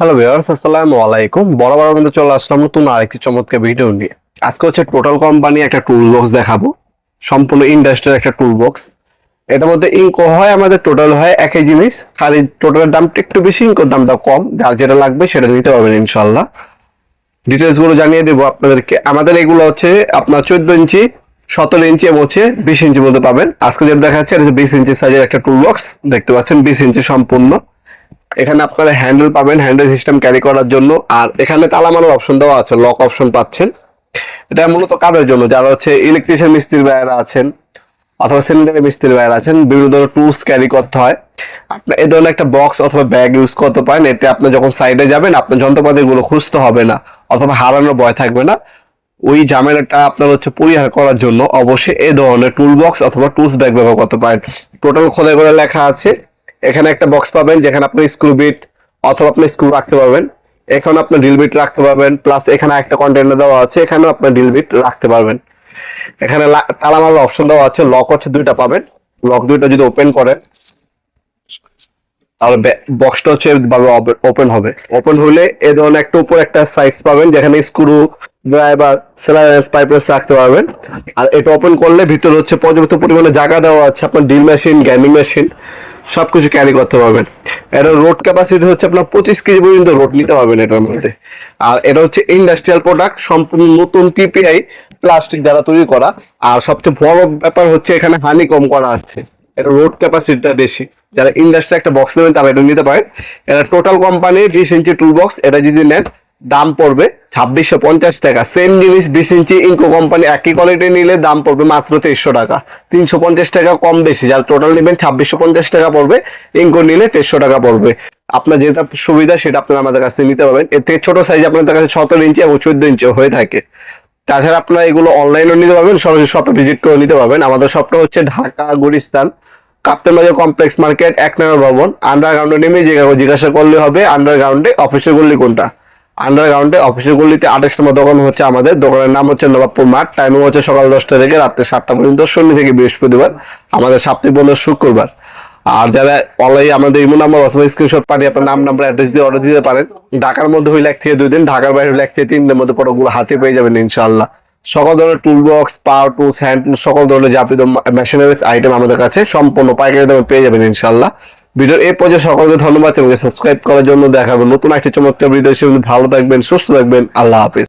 Hello viewers, আসসালামু আলাইকুম। বরাবর কিন্তু চলে আসলাম নতুন আরেকটি চমৎকার ভিডিও নিয়ে। আজকে হচ্ছে টোটাল কোম্পানি একটা টুল বক্স দেখাবো, সম্পূর্ণ ইন্ডাস্ট্রির একটা টুল বক্স। এটার মধ্যে ইনকো হয় আমাদের, টোটাল হয় একই জিনিস, খালি টোটালের দামটা একটু বেশি, ইনকোর দামটা কম। যার যেটা লাগবে সেটা নিতে পারবেন ইনশাল্লাহ। ডিটেলস গুলো জানিয়ে দেবো আপনাদেরকে। আমাদের এগুলো হচ্ছে আপনার 14 ইঞ্চি, 17 ইঞ্চি এবং হচ্ছে 20 ইঞ্চি মধ্যে পাবেন। আজকে যেটা দেখাচ্ছে এটা হচ্ছে 20 ইঞ্চি সাইজের একটা টুল বক্স, দেখতে পাচ্ছেন 20 ইঞ্চি সম্পূর্ণ। এখানে আপনারা হ্যান্ডেল পাবেন, হ্যান্ডেল সিস্টেম ক্যারি করার জন্য। আর এখানে তালা মারার অপশন দেওয়া আছে, লক অপশন পাচ্ছেন। এটা মূলত কাদের জন্য, যারা হচ্ছে ইলেকট্রিশিয়ান মিস্ত্রি ভাইয়েরা আছেন অথবা সেকেন্ডারি মিস্ত্রি ভাইয়েরা আছেন, বিভিন্ন ধরনের টুলস ক্যারি করতে হয়, আপনার এই ধরনের একটা বক্স অথবা ব্যাগ ইউজ করতে পারেন। এতে আপনি যখন সাইডে যাবেন আপনার যন্ত্রপাতিগুলো খুঁজতে হবে না অথবা হারানোর ভয় থাকবে না। ওই ঝামেলাটা আপনার হচ্ছে পরিহার করার জন্য অবশ্যই এই ধরনের টুল বক্স অথবা টুলস ব্যাগ ব্যবহার করতে পারেন। টোটাল খোদাই করে লেখা আছে। এখানে একটা বক্স পাবেন যেখানে আপনি স্ক্রু বিট অথবা আপনি স্ক্রু রাখতে পারবেন। এখানে আপনি ড্রিল বিট রাখতে পারবেন, প্লাস এখানে একটা কন্টেনার দেওয়া আছে, এখানেও আপনি ড্রিল বিট রাখতে পারবেন। এখানে তালা মারার অপশন দেওয়া আছে, লক হচ্ছে দুইটা পাবেন। লক দুইটা যদি ওপেন করেন তাহলে বক্সটা হচ্ছে ভাবে ওপেন হবে। ওপেন হলে এ ধরনের একটা উপর একটা সাইজ পাবেন যেখানে স্ক্রু ড্রাইভার সেলারেন্স পাইপেস রাখতে পারবেন। আর এটা ওপেন করলে ভিতরে হচ্ছে পর্যাপ্ত পরিমাণে জায়গা দেওয়া আছে, আপনার ড্রিল মেশিন, গ্রাইন্ডিং মেশিন সবকিছু ক্যারি করতে পারবেন। এটা রোড ক্যাপাসিটি হচ্ছে আপনার 25 কেজি পর্যন্ত রোড নিতে পারবেন এটার মধ্যে। আর এটা হচ্ছে ইন্ডাস্ট্রিয়াল প্রোডাক্ট, সম্পূর্ণ নতুন পিপিআই প্লাস্টিক দ্বারা তৈরি করা। আর সবচেয়ে বড় ব্যাপার হচ্ছে এখানে হানি কম করা আছে, এটা রোড ক্যাপাসিটিটা বেশি। যারা ইন্ডাস্ট্রি একটা বক্স নেবেন তারা এটা নিতে পারেন। এটা টোটাল কোম্পানি 20 ইঞ্চি টুল বক্স, এটা যদি নেন দাম পড়বে 2650 টাকা। সেম জিনিস 20 ইঞ্চি ইনকো কোম্পানি একই কোয়ালিটি নিলে দাম পড়বে মাত্র 2300 টাকা। 350 টাকা কম বেশি, যারা টোটাল নেবেন 2650 টাকা পড়বে, ইনকো নিলে 2300 টাকা পড়বে। আপনার যেটা সুবিধা সেটা আপনারা আমাদের কাছে নিতে পারবেন। এর থেকে ছোট সাইজ আপনাদের কাছে 17 ইঞ্চি এবং 14 ইঞ্চি হয়ে থাকে। তাছাড়া আপনারা এগুলো অনলাইনেও নিতে পারবেন, সরাসরি শপে ভিজিট করে নিতে পারবেন। আমাদের শপটা হচ্ছে ঢাকা গুলিস্তান কাপ্তান বাজার কমপ্লেক্স মার্কেট, 1 নম্বর ভবন। আন্ডারগ্রাউন্ডে নেমে জিজ্ঞাসা করলে হবে আন্ডারগ্রাউন্ডে অফিসের গল্লি কোনটা। আন্ডারগ্রাউন্ডে অফিসের গল্লিতে 28 নম্বর দোকান হচ্ছে আমাদের। দোকানের নাম হচ্ছে নবাবপুর মাঠ। টাইমিং হচ্ছে সকাল 10টা থেকে রাত্রে 7টা পর্যন্ত, শনি থেকে বৃহস্পতিবার, আমাদের সাপ্তাহিক বন্ধ শুক্রবার। আর যারা অনলাইনে আমাদের ইমো নাম্বার অথবা স্ক্রিনশট পাঠিয়ে আপনার নাম, নাম্বার, অ্যাড্রেস দিয়ে অর্ডার দিতে পারেন। ঢাকার মধ্যে হইলে 1 থেকে 2 দিন, ঢাকার বাইরে হইলে 1 থেকে 3 দিনের মধ্যে প্রোডাক্টগুলো হাতে পেয়ে যাবেন ইনশাআল্লাহ। সকল ধরনের টুল বক্স, পাওয়ার টুলস, হ্যান্ড টুলস, সকল ধরনের যাবতীয় মেশিনারিজ আইটেম আমাদের কাছে সম্পূর্ণ পাইকারি দামে পেয়ে যাবেন ইনশাআল্লাহ। ভিডিওর এই পর্যায়ে সকলকে ধন্যবাদ এবং সাবস্ক্রাইব করার জন্য। দেখাবো নতুন একটি চমৎকার ভিডিও। ভালো থাকবেন, সুস্থ থাকবেন, আল্লাহ হাফিজ।